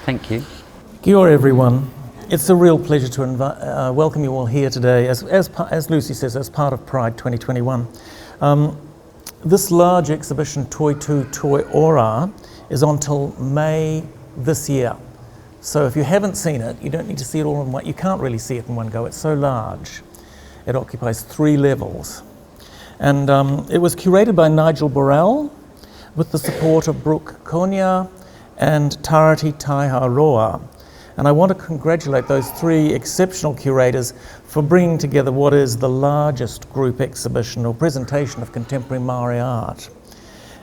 Thank you. Kia ora, everyone. It's a real pleasure to welcome you all here today, as Lucy says, as part of Pride 2021. This large exhibition, Toi Tū Toi Ora, is on till May this year. So if you haven't seen it, you don't need to see it all in one. You can't really see it in one go. It's so large. It occupies 3 levels. And it was curated by Nigel Burrell with the support of Brooke Konya and Tarati Taiharoa. And I want to congratulate those 3 exceptional curators for bringing together what is the largest group exhibition or presentation of contemporary Māori art.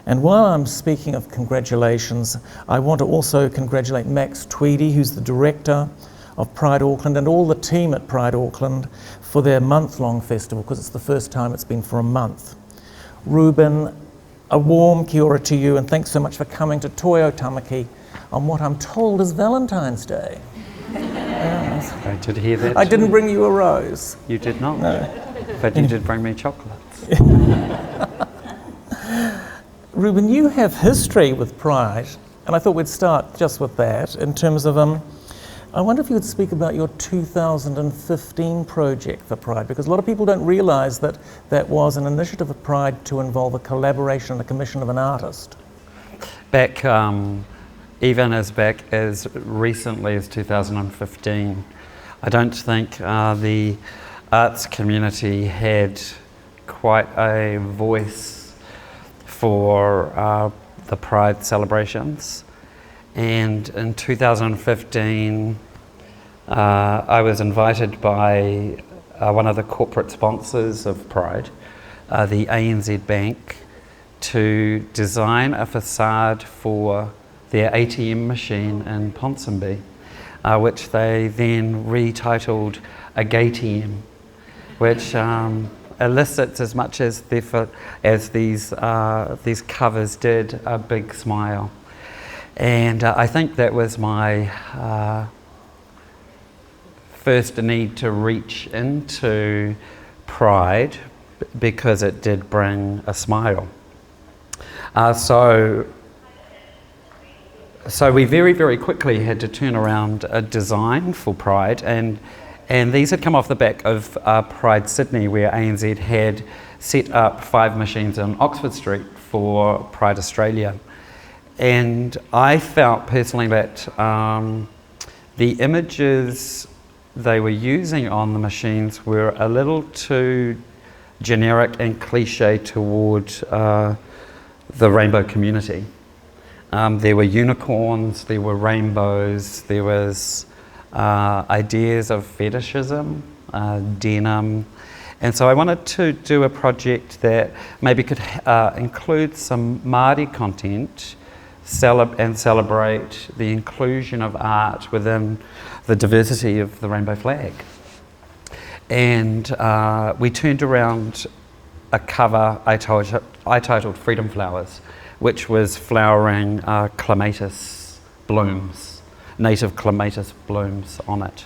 And while I'm speaking of congratulations, I want to also congratulate Max Tweedy, who's the director of Pride Auckland, and all the team at Pride Auckland for their month-long festival, because it's the first time it's been for a month. Reuben, a warm kia ora to you, and thanks so much for coming to Toi o Tāmaki on what I'm told is Valentine's Day. Yes. I did hear that. I didn't bring you a rose. You did not? No. But you did bring me chocolates. Reuben, you have history with Pride, and I thought we'd start just with that in terms of, I wonder if you would speak about your 2015 project for Pride, because a lot of people don't realise that that was an initiative of Pride to involve a collaboration and a commission of an artist. Even as back as recently as 2015, I don't think the arts community had quite a voice for the Pride celebrations. And in 2015, I was invited by one of the corporate sponsors of Pride, the ANZ Bank, to design a facade for their ATM machine in Ponsonby, which they then retitled a Gaytm, which elicits as much as these covers did a big smile. And I think that was my first need to reach into Pride, because it did bring a smile. So we very, very quickly had to turn around a design for Pride, and these had come off the back of Pride Sydney, where ANZ had set up 5 machines on Oxford Street for Pride Australia. And I felt personally that the images they were using on the machines were a little too generic and cliche toward the rainbow community. There were unicorns, there were rainbows, there was ideas of fetishism, denim, and so I wanted to do a project that maybe could include some Māori content and celebrate the inclusion of art within the diversity of the rainbow flag. And we turned around a cover I titled Freedom Flowers, which was flowering clematis blooms, native clematis blooms on it.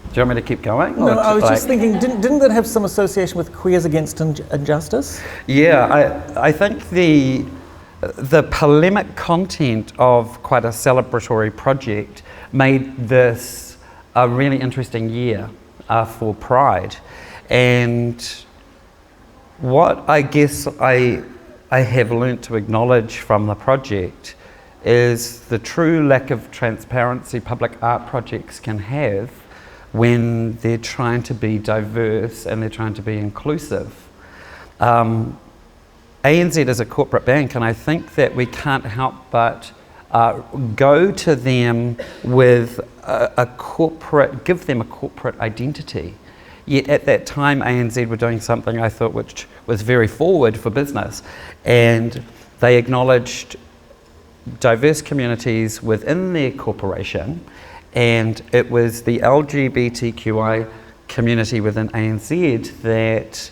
Do you want me to keep going? No, I was just thinking, didn't that have some association with Queers Against Injustice? Yeah, I think the polemic content of quite a celebratory project made this a really interesting year for Pride. And what I guess I have learnt to acknowledge from the project is the true lack of transparency public art projects can have when they're trying to be diverse and they're trying to be inclusive. ANZ is a corporate bank, and I think that we can't help but go to them with give them a corporate identity. Yet at that time, ANZ were doing something I thought which was very forward for business, and they acknowledged diverse communities within their corporation, and it was the LGBTQI community within ANZ that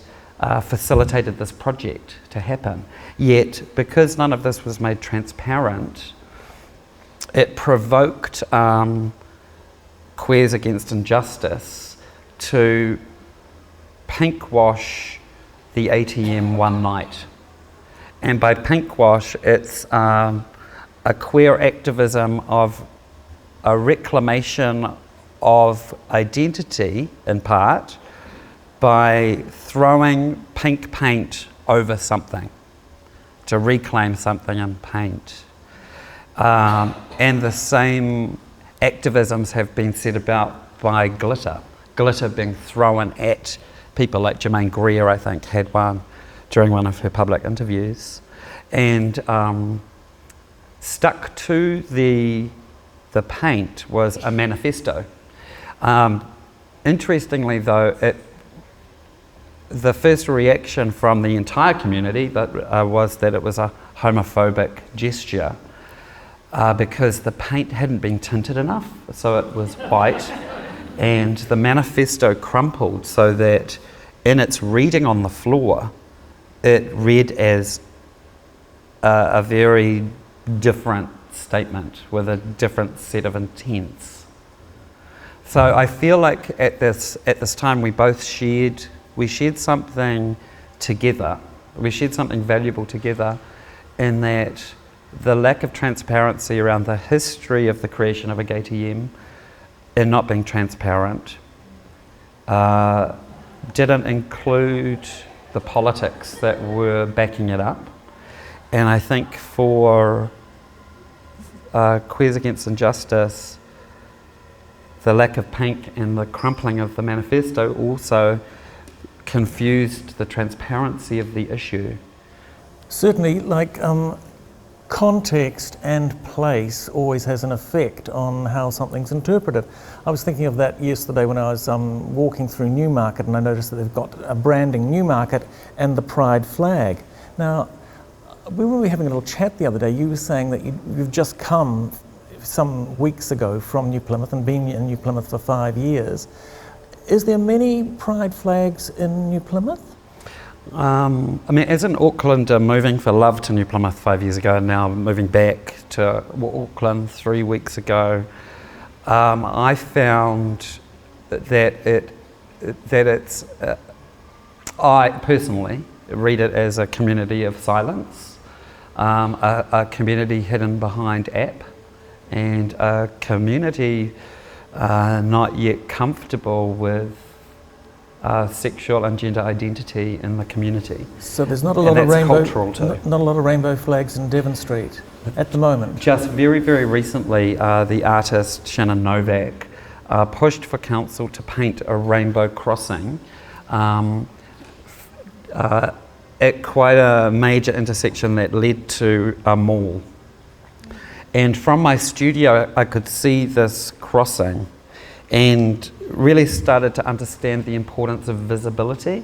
facilitated this project to happen. Yet, because none of this was made transparent, it provoked Queers Against Injustice to pinkwash the ATM one night. And by pinkwash, it's a queer activism of a reclamation of identity, in part, by throwing pink paint over something, to reclaim something in paint. And the same activisms have been said about by glitter. Glitter being thrown at people, like Germaine Greer, I think, had one during one of her public interviews. And stuck to the paint was a manifesto. Interestingly though, the first reaction from the entire community was that it was a homophobic gesture because the paint hadn't been tinted enough, so it was white, and the manifesto crumpled so that in its reading on the floor, it read as a very different statement with a different set of intents. So I feel like at this time we shared something together. We shared something valuable together, in that the lack of transparency around the history of the creation of a gay TM and not being transparent didn't include the politics that were backing it up. And I think for Queers Against Injustice, the lack of paint and the crumpling of the manifesto also confused the transparency of the issue. Certainly, context and place always has an effect on how something's interpreted. I was thinking of that yesterday when I was walking through Newmarket, and I noticed that they've got a branding Newmarket and the Pride flag. Now, we were having a little chat the other day. You were saying that you've just come some weeks ago from New Plymouth and been in New Plymouth for 5 years. Is there many Pride flags in New Plymouth? As in Auckland, moving for love to New Plymouth 5 years ago, and now moving back to Auckland 3 weeks ago, I found that it's I personally read it as a community of silence, a community hidden behind app, and a community not yet comfortable with sexual and gender identity in the community. So there's not a lot of rainbow flags in Devon Street at the moment. Just very, very recently, the artist Shannon Novak pushed for council to paint a rainbow crossing at quite a major intersection that led to a mall. And from my studio, I could see this crossing and really started to understand the importance of visibility.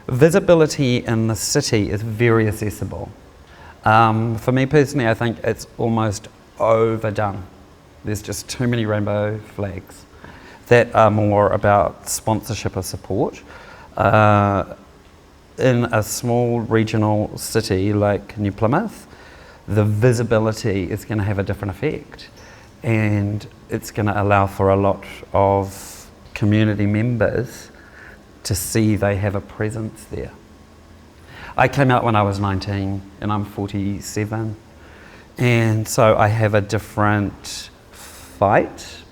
Visibility in the city is very accessible. For me personally, I think it's almost overdone. There's just too many rainbow flags that are more about sponsorship or support. In a small regional city like New Plymouth, the visibility is going to have a different effect, and it's going to allow for a lot of community members to see they have a presence there. I came out when I was 19 and I'm 47, and so I have a different fight.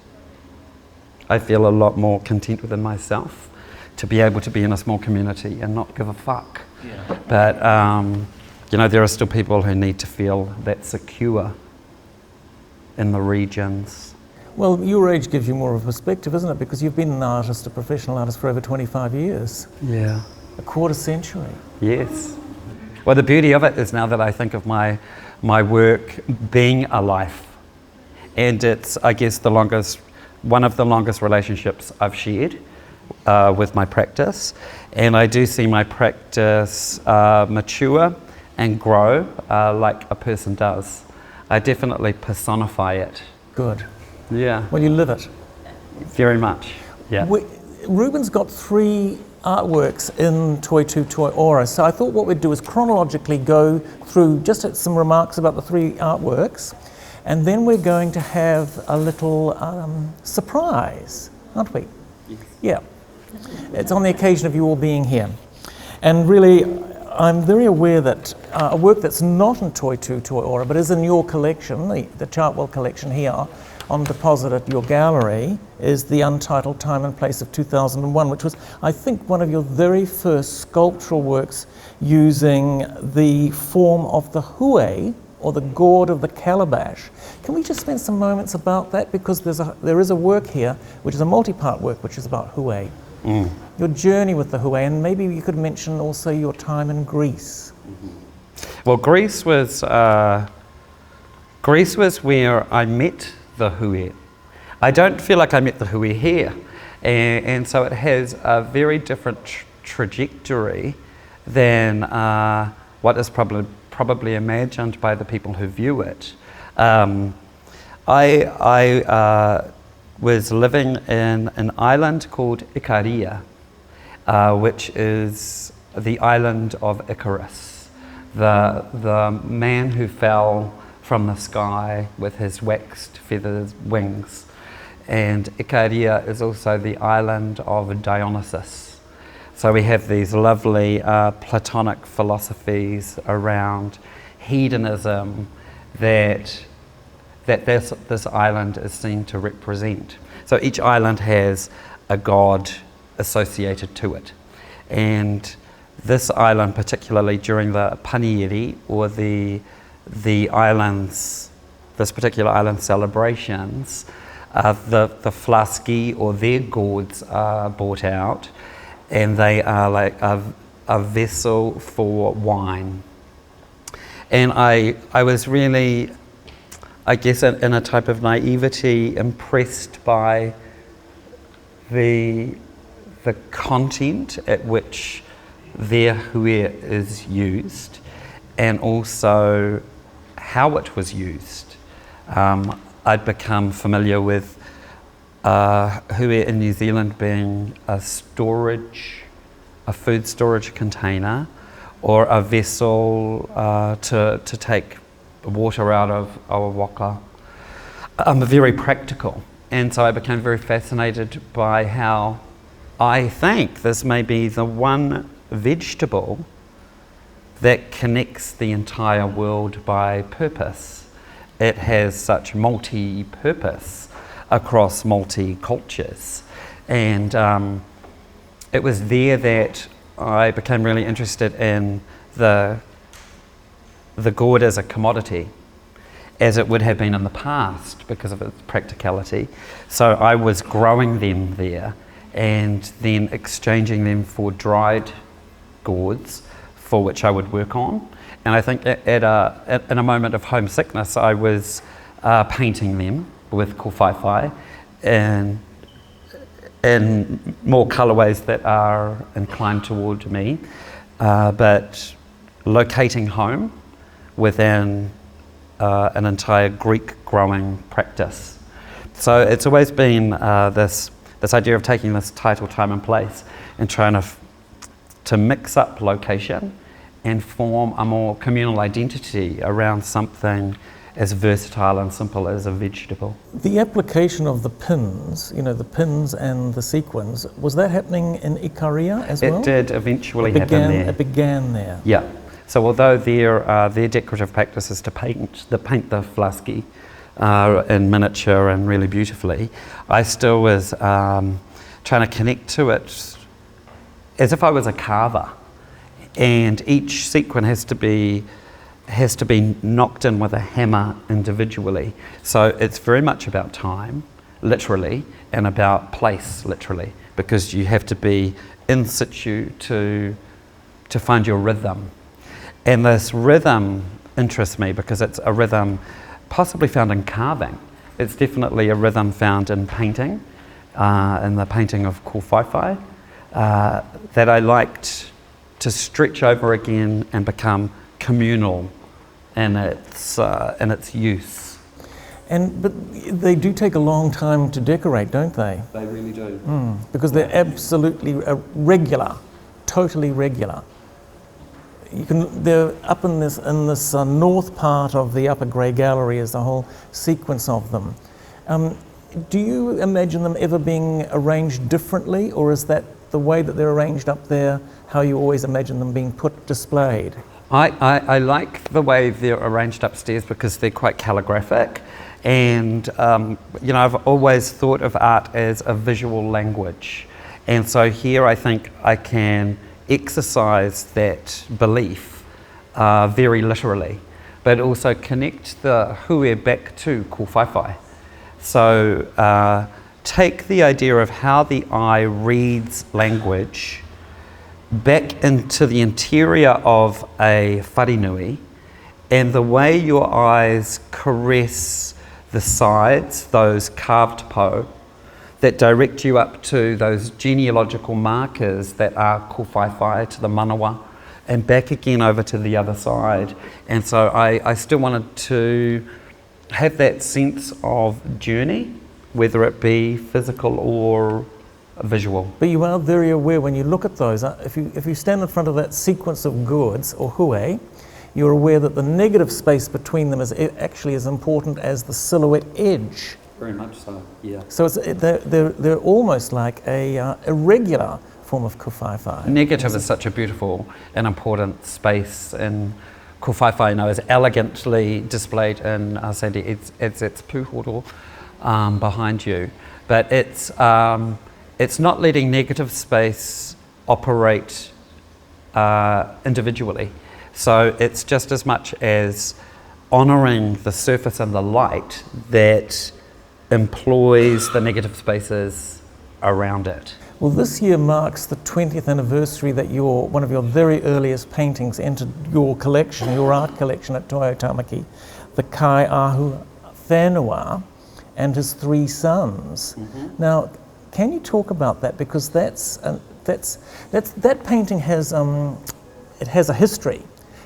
I feel a lot more content within myself to be able to be in a small community and not give a fuck. Yeah. But there are still people who need to feel that secure in the regions. Well, your age gives you more of a perspective, isn't it? Because you've been an artist, a professional artist, for over 25 years. Yeah. A quarter century. Yes. Well, the beauty of it is now that I think of my work being a life, and it's, I guess, one of the longest relationships I've shared with my practice, and I do see my practice mature and grow like a person does. I definitely personify it. Good. Yeah. Well, you live it. Very much, yeah. Reuben's got 3 artworks in Toi Tū Toi Ora, so I thought what we'd do is chronologically go through just some remarks about the 3 artworks, and then we're going to have a little surprise, aren't we? Yes. Yeah. It's on the occasion of you all being here. And really, I'm very aware that a work that's not in Toi Tū Toi Ora, but is in your collection, the Chartwell collection here, on deposit at your gallery, is the untitled Time and Place of 2001, which was, I think, one of your very first sculptural works using the form of the hue, or the gourd of the calabash. Can we just spend some moments about that? Because there is a work here, which is a multi-part work, which is about hue. Your journey with the hue, and maybe you could mention also your time in Greece. Well, Greece was where I met the hue. I don't feel like I met the hue here, and so it has a very different trajectory than what is probably imagined by the people who view it. I was living in an island called Ikaria, which is the island of Icarus, the man who fell from the sky with his waxed feathered wings. And Ikaria is also the island of Dionysus. So we have these lovely Platonic philosophies around hedonism that this island is seen to represent. So each island has a god associated to it. And this island, particularly during the Panieri, or the islands, this particular island celebrations, the flaski or their gourds are brought out, and they are like a vessel for wine. And I was really, I guess, in a type of naivety, impressed by the content at which their hue is used, and also how it was used. I'd become familiar with hue in New Zealand being a food storage container, or a vessel to take water out of our waka. Very practical, and so I became very fascinated by how I think this may be the one vegetable that connects the entire world by purpose. It has such multi-purpose across multi-cultures, and it was there that I became really interested in the gourd as a commodity, as it would have been in the past because of its practicality. So I was growing them there and then exchanging them for dried gourds for which I would work on. And I think in a moment of homesickness, I was painting them with kōwhaiwhai in more colourways that are inclined toward me, but locating home within an entire Greek growing practice. So it's always been this idea of taking this title, time and place, and trying to mix up location and form a more communal identity around something as versatile and simple as a vegetable. The application of the pins, the pins and the sequins, was that happening in Ikaria as well? It did eventually happen there. It began there. Yeah. So although their decorative practice is to paint the flaski in miniature and really beautifully, I still was trying to connect to it as if I was a carver, and each sequin has to be knocked in with a hammer individually. So it's very much about time, literally, and about place, literally, because you have to be in situ to find your rhythm. And this rhythm interests me because it's a rhythm possibly found in carving. It's definitely a rhythm found in painting, in the painting of kōwhaiwhai, that I liked to stretch over again and become communal in its use. But they do take a long time to decorate, don't they? They really do. Because they're absolutely regular, totally regular. They're up in this north part of the upper grey gallery is the whole sequence of them. Do you imagine them ever being arranged differently, or is that the way that they're arranged up there, how you always imagine them being displayed? I like the way they're arranged upstairs because they're quite calligraphic, and you know, I've always thought of art as a visual language, and so here I think I can exercise that belief very literally, but also connect the hui back to ko whaiwhai. So take the idea of how the eye reads language back into the interior of a wharenui, and the way your eyes caress the sides, those carved po, that direct you up to those genealogical markers that are ko whaiwhai to the manawa, and back again over to the other side. And so I still wanted to have that sense of journey, whether it be physical or visual. But you are very aware when you look at those, if you stand in front of that sequence of gourds or hui, you're aware that the negative space between them is actually as important as the silhouette edge. Very much so, yeah. So they're almost like a irregular form of ko whaiwhai. Negative is such a beautiful and important space in ko whaiwhai, you know, is elegantly displayed in Sandy, it's pūhoro behind you. But it's not letting negative space operate individually. So it's just as much as honouring the surface and the light that employs the negative spaces around it. Well, this year marks the 20th anniversary that one of your very earliest paintings entered your collection, your art collection at Toi Tāmaki, the Kai Ahu Whānaua and his 3 sons. Mm-hmm. Now, can you talk about that? Because that painting has a history.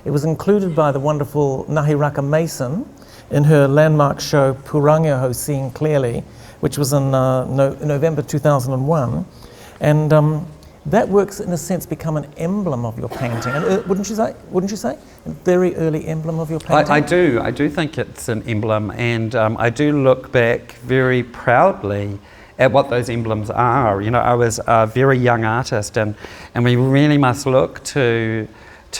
It was included by the wonderful Ngāhi Mason in her landmark show Pūrangiaho Seeing Clearly, which was in November 2001, and that work's in a sense become an emblem of your painting. And wouldn't you say? A very early emblem of your painting. I do think it's an emblem, and I do look back very proudly at what those emblems are. You know, I was a very young artist, and we really must look to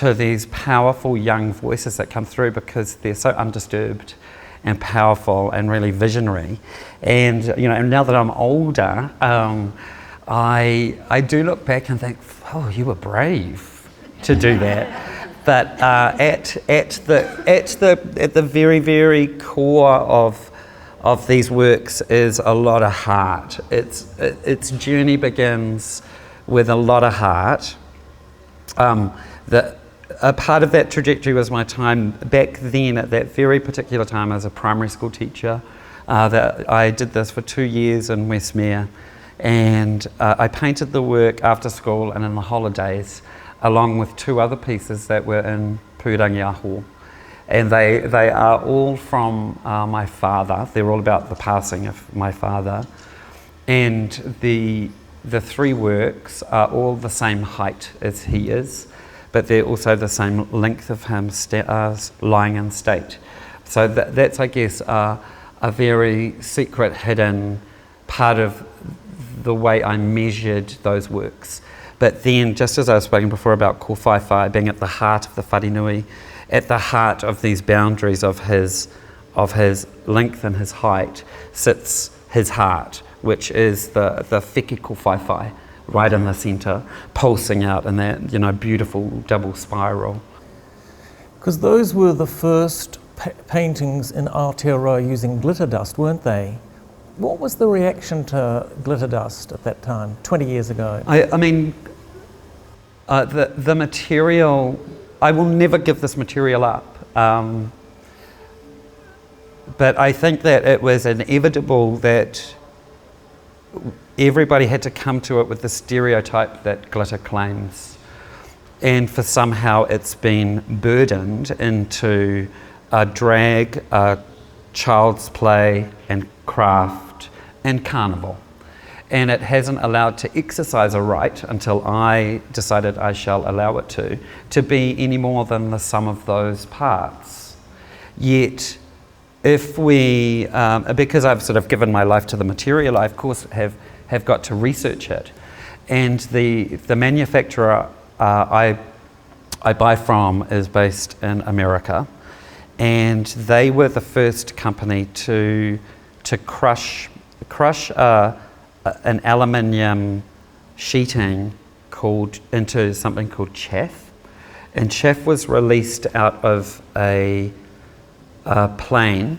these powerful young voices that come through because they're so undisturbed and powerful and really visionary. And you know, and now that I'm older, I do look back and think, oh, you were brave to do that. But at the very, very core of these works is a lot of heart. Its journey begins with a lot of heart. A part of that trajectory was my time back then, at that very particular time, as a primary school teacher. That I did this for 2 years in Westmere, and I painted the work after school and in the holidays, along with 2 other pieces that were in Pūrangiaho. And they are all from my father. They're all about the passing of my father. And the 3 works are all the same height as he is, but they're also the same length of him lying in state. So that's, I guess, a very secret, hidden part of the way I measured those works. But then, just as I was speaking before about ko whaiwhai being at the heart of the wharenui, at the heart of these boundaries of his length and his height sits his heart, which is the whiki ko whaiwhai, right in the centre, pulsing out in that, you know, beautiful double spiral. Because those were the first paintings in Aotearoa using glitter dust, weren't they? What was the reaction to glitter dust at that time, 20 years ago? I mean, the material, I will never give this material up. But I think that it was inevitable that everybody had to come to it with the stereotype that glitter claims. And for somehow it's been burdened into a drag, child's play and craft and carnival. And it hasn't allowed to exercise a right, until I decided I shall allow it to be any more than the sum of those parts. Yet, if we, because I've sort of given my life to the material, I of course have got to research it. And the manufacturer I buy from is based in America, and they were the first company to crush an aluminium sheeting into something called chaff, and chaff was released out of a plane,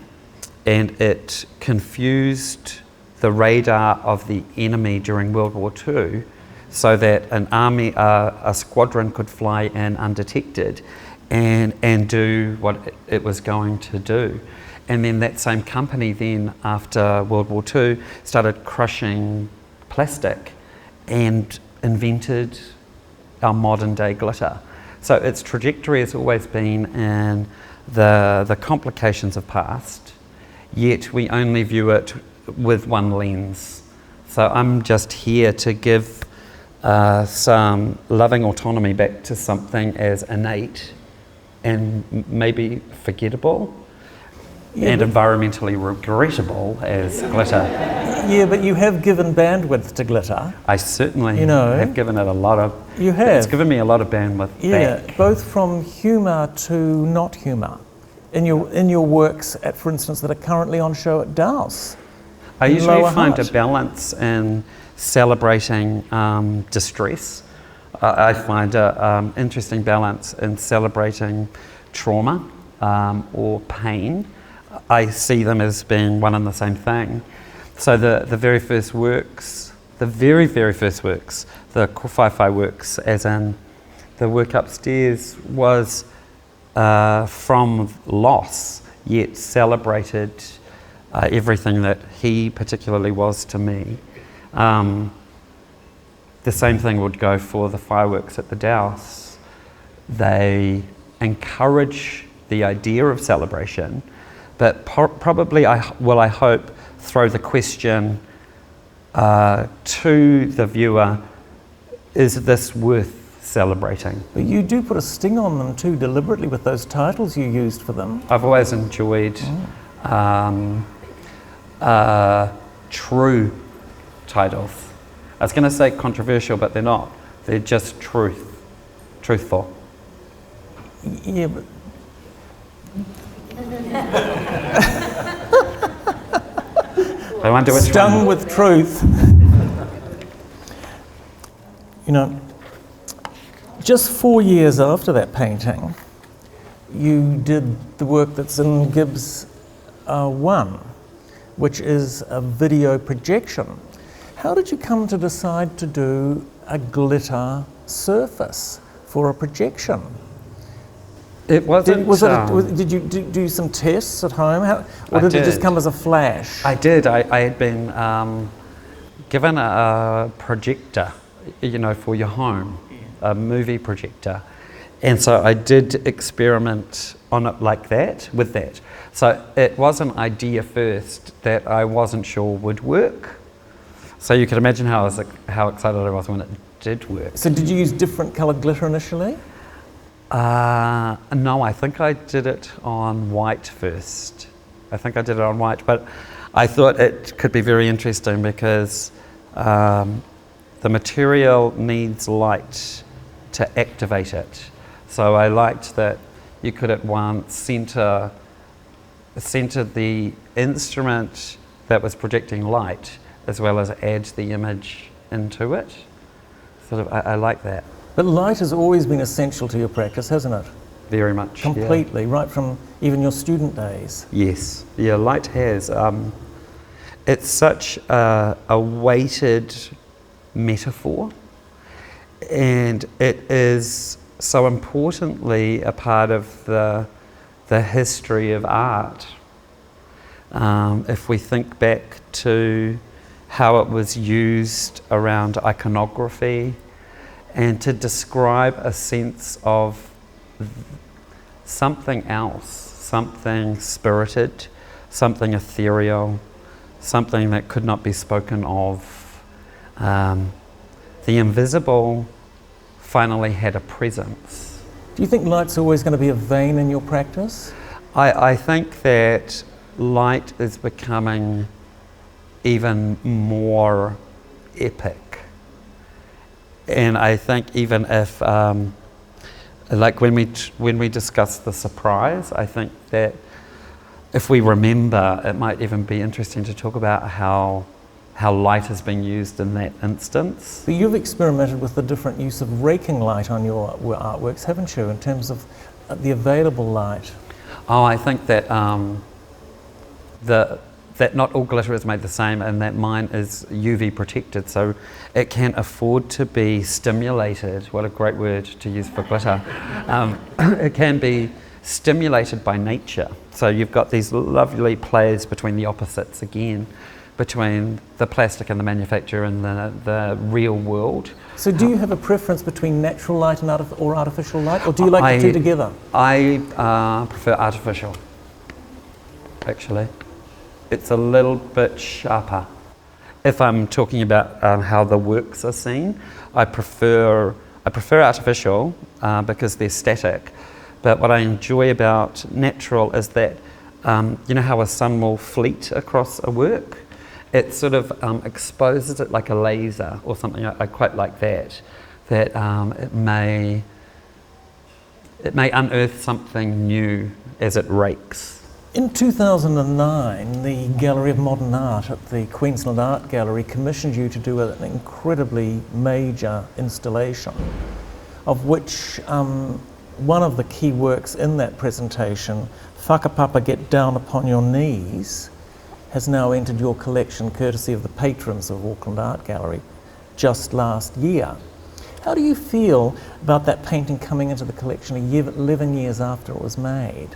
and it confused the radar of the enemy during World War II, so that a squadron could fly in undetected and do what it was going to do. And then that same company then, after World War II, started crushing plastic and invented our modern day glitter. So its trajectory has always been in the complications of past, yet we only view it with one lens. So I'm just here to give some loving autonomy back to something as innate and maybe forgettable and environmentally regrettable as glitter. Yeah, but you have given bandwidth to glitter. I certainly have given it a lot of... You have. It's given me a lot of bandwidth back. Both from humour to not humour. In your works, for instance, that are currently on show at Dowse. I usually find a balance in celebrating distress. I find an interesting balance in celebrating trauma or pain. I see them as being one and the same thing. So the very first works, the very first works, the whaiwhai works, as in the work upstairs, was from loss, yet celebrated everything that he particularly was to me. The same thing would go for the fireworks at the Dowse. They encourage the idea of celebration, but probably, I hope, throw the question to the viewer, is this worth celebrating? But you do put a sting on them too, deliberately, with those titles you used for them. I've always enjoyed true titles. I was going to say controversial, but they're not. They're just truthful. Yeah, but... I wonder which Stung one. with truth. You know, just 4 years after that painting, you did the work that's in Gibbs 1, which is a video projection. How did you come to decide to do a glitter surface for a projection? It wasn't... Did you do some tests at home? Or did it just come as a flash? I did. I had been given a projector, for your home, a movie projector. And so I did experiment on it with that. So it was an idea first that I wasn't sure would work. So you can imagine how excited I was when it did work. So did you use different coloured glitter initially? No, I think I did it on white first. But I thought it could be very interesting because the material needs light to activate it. So I liked that you could at once center the instrument that was projecting light as well as add the image into it. I like that. But light has always been essential to your practice, hasn't it? Very much. Completely, right from even your student days. Yes, yeah, light has. It's such a weighted metaphor, and it is so importantly a part of the history of art. If we think back to how it was used around iconography and to describe a sense of something else, something spirited, something ethereal, something that could not be spoken of. The invisible finally had a presence. Do you think light's always going to be a vein in your practice? I think that light is becoming even more epic And I think even if, like when we discuss the surprise, I think that if we remember, it might even be interesting to talk about how light is being used in that instance. But you've experimented with the different use of raking light on your artworks, haven't you, in terms of the available light? Oh, I think that that not all glitter is made the same, and that mine is UV protected, so it can afford to be stimulated. What a great word to use for glitter. It can be stimulated by nature. So you've got these lovely plays between the opposites again, between the plastic and the manufacture and the real world. So do you have a preference between natural light and or artificial light, or do you like the two together? I prefer artificial, actually. It's a little bit sharper. If I'm talking about how the works are seen, I prefer artificial because they're static. But what I enjoy about natural is that, you know how a sun will fleet across a work? It sort of exposes it like a laser or something. I quite like that. That it may unearth something new as it rakes. In 2009, the Gallery of Modern Art at the Queensland Art Gallery commissioned you to do an incredibly major installation, of which one of the key works in that presentation, Whakapapa, Get Down Upon Your Knees, has now entered your collection courtesy of the patrons of Auckland Art Gallery just last year. How do you feel about that painting coming into the collection 11 years after it was made?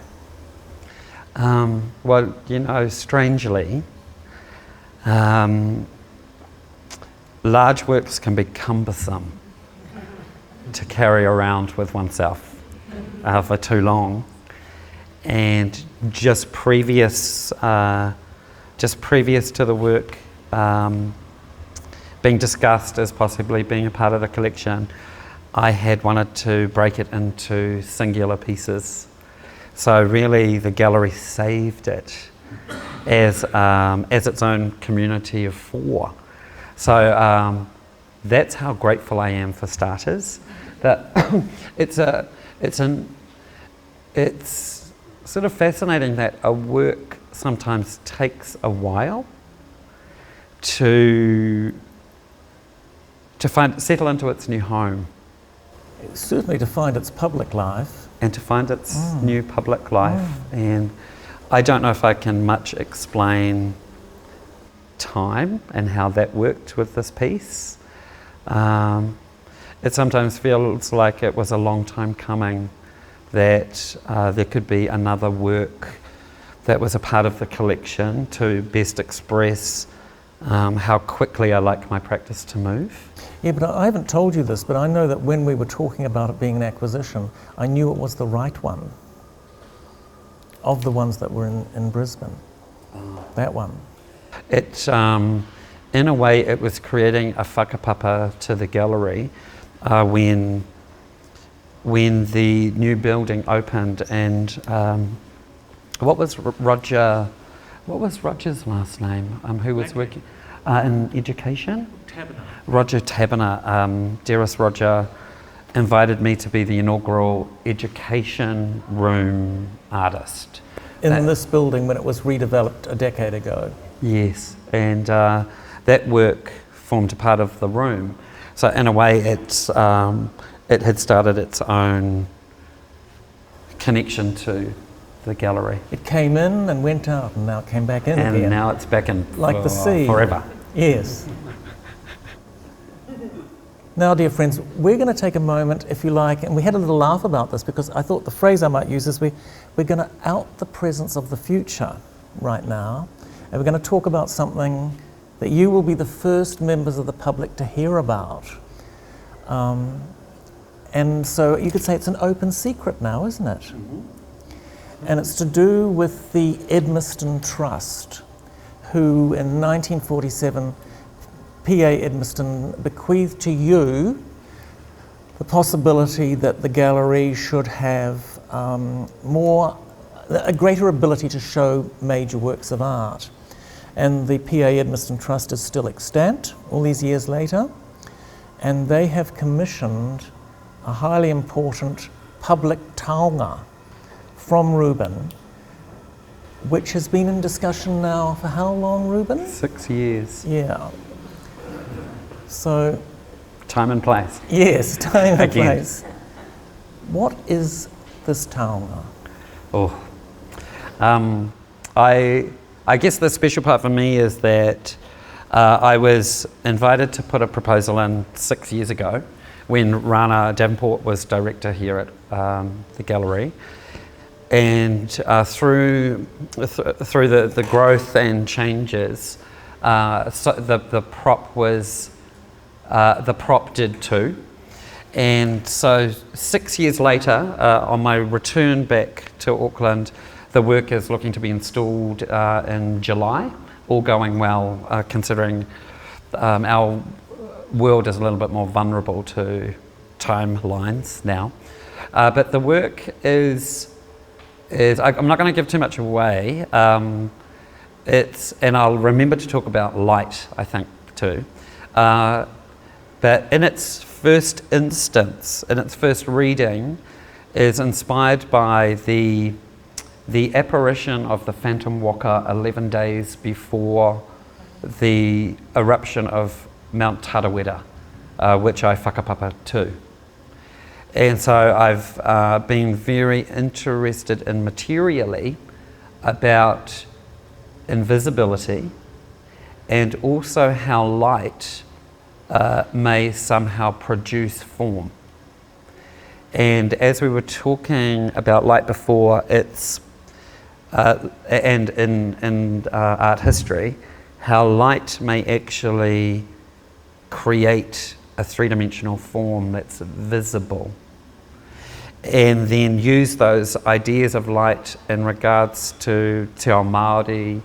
Well, you know, strangely, large works can be cumbersome to carry around with oneself for too long. And just previous to the work being discussed as possibly being a part of the collection, I had wanted to break it into singular pieces. So really the gallery saved it as its own community of four. So that's how grateful I am, for starters. That it's sort of fascinating that a work sometimes takes a while to settle into its new home. Certainly to find its public life. And to find its new public life. And I don't know if I can much explain time and how that worked with this piece. It sometimes feels like it was a long time coming, that there could be another work that was a part of the collection to best express how quickly I like my practice to move. Yeah, but I haven't told you this, but I know that when we were talking about it being an acquisition, I knew it was the right one of the ones that were in Brisbane. That one. It, in a way, it was creating a whakapapa to the gallery when the new building opened, and what was Roger's last name? Who was working in education? Taberner. Roger Taberner, dearest Roger, invited me to be the inaugural education room artist. In this building when it was redeveloped a decade ago. Yes, and that work formed a part of the room. So in a way it had started its own connection to the gallery. It came in and went out, and now it came back in and again. And now it's back in like the sea. Forever. Yes. Now, dear friends, we're going to take a moment, if you like, and we had a little laugh about this because I thought the phrase I might use is we're going to out the presence of the future right now, and we're going to talk about something that you will be the first members of the public to hear about. And so you could say it's an open secret now, isn't it? Mm-hmm. And it's to do with the Edmiston Trust, who in 1947 P.A. Edmiston bequeathed to you the possibility that the gallery should have a greater ability to show major works of art. And the P.A. Edmiston Trust is still extant all these years later. and they have commissioned a highly important public taonga from Reuben, which has been in discussion now for how long, Reuben? 6 years. Yeah. So... Time and place. Yes, time and Again. place. What is this taonga? Oh, I guess the special part for me is that I was invited to put a proposal in 6 years ago when Rana Davenport was director here at the gallery. And through the growth and changes, so the prop did too. And so 6 years later, on my return back to Auckland, the work is looking to be installed in July, all going well, considering our world is a little bit more vulnerable to timelines now. But the work is I'm not going to give too much away. And I'll remember to talk about light, I think, too. But in its first instance, in its first reading, is inspired by the apparition of the Phantom Waka 11 days before the eruption of Mount Tarawera, which I whakapapa too. And so I've been very interested in materially about invisibility and also how light may somehow produce form. And as we were talking about light before, it's and in art history, how light may actually create a three-dimensional form that's visible, and then use those ideas of light in regards to te ao Māori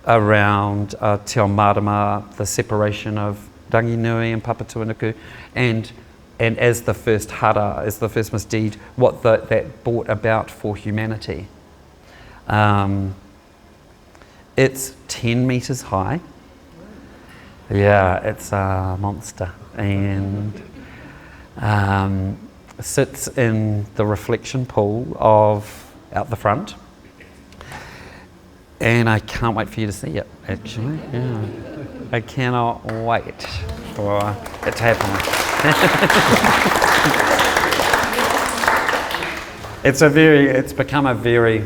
around te ao marama, the separation of Ranginui and Papatuanuku, and as the first hara, as the first misdeed, what that brought about for humanity. It's 10 metres high. Yeah, it's a monster, and sits in the reflection pool out the front. And I can't wait for you to see it, actually. Yeah. I cannot wait for it to happen. It's become a very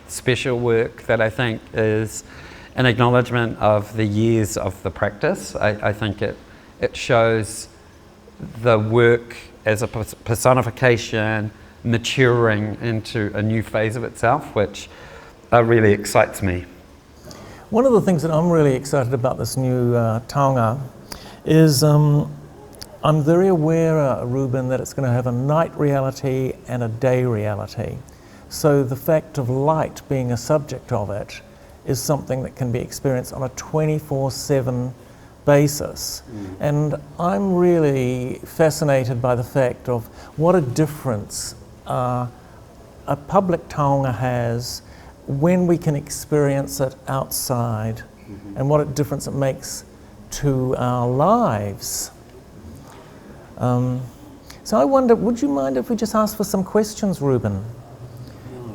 special work that I think is an acknowledgement of the years of the practice. I think it shows the work as a personification maturing into a new phase of itself, which really excites me. One of the things that I'm really excited about this new taonga is I'm very aware, Reuben, that it's going to have a night reality and a day reality. So the fact of light being a subject of it is something that can be experienced on a 24/7 basis. And I'm really fascinated by the fact of what a difference a public taonga has when we can experience it outside, and what a difference it makes to our lives. So I wonder, would you mind if we just ask for some questions, Reuben?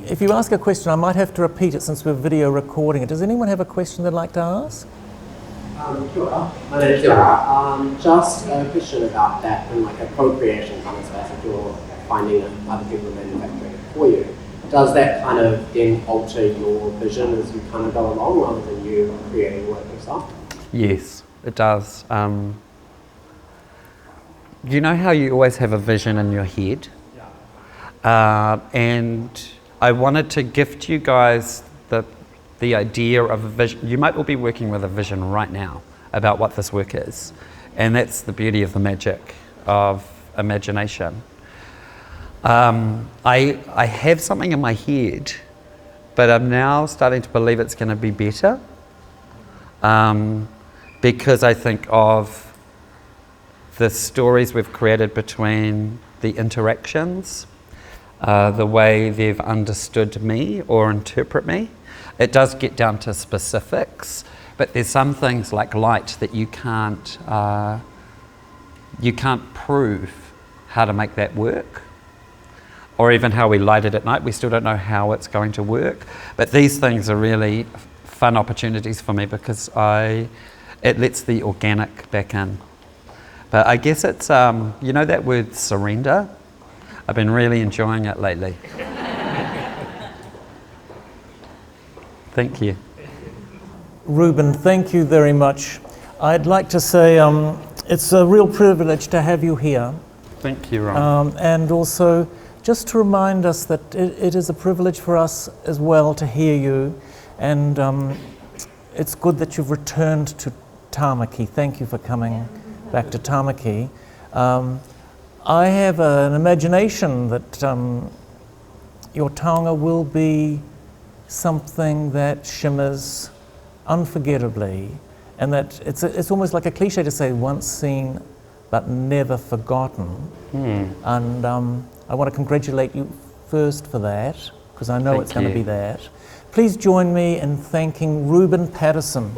If you ask a question, I might have to repeat it since we're video recording it. Does anyone have a question they'd like to ask? Sure. My name is Yara. Just a question about that and like appropriation kind of stuff that you're finding that other people are manufacturing it for you. Does that kind of then alter your vision as you kind of go along rather than you creating work yourself? Yes, it does. You know how you always have a vision in your head? And I wanted to gift you guys the idea of a vision. You might all be working with a vision right now about what this work is. And that's the beauty of the magic of imagination. I have something in my head, but I'm now starting to believe it's going to be better, because I think of the stories we've created between the interactions, the way they've understood me or interpret me. It does get down to specifics, but there's some things like light that you can't you can't prove how to make that work, or even how we light it at night. We still don't know how it's going to work. But these things are really fun opportunities for me because it lets the organic back in. But I guess it's, you know that word surrender? I've been really enjoying it lately. Thank you. Reuben, thank you very much. I'd like to say it's a real privilege to have you here. Thank you, Ron. And also, just to remind us that it is a privilege for us as well to hear you. And it's good that you've returned to Tāmaki. Thank you for coming back to Tāmaki. I have an imagination that your taonga will be something that shimmers unforgettably, and that it's almost like a cliche to say once seen but never forgotten. And I want to congratulate you first for that, because I know it's going to be that. Please join me in thanking Reuben Paterson.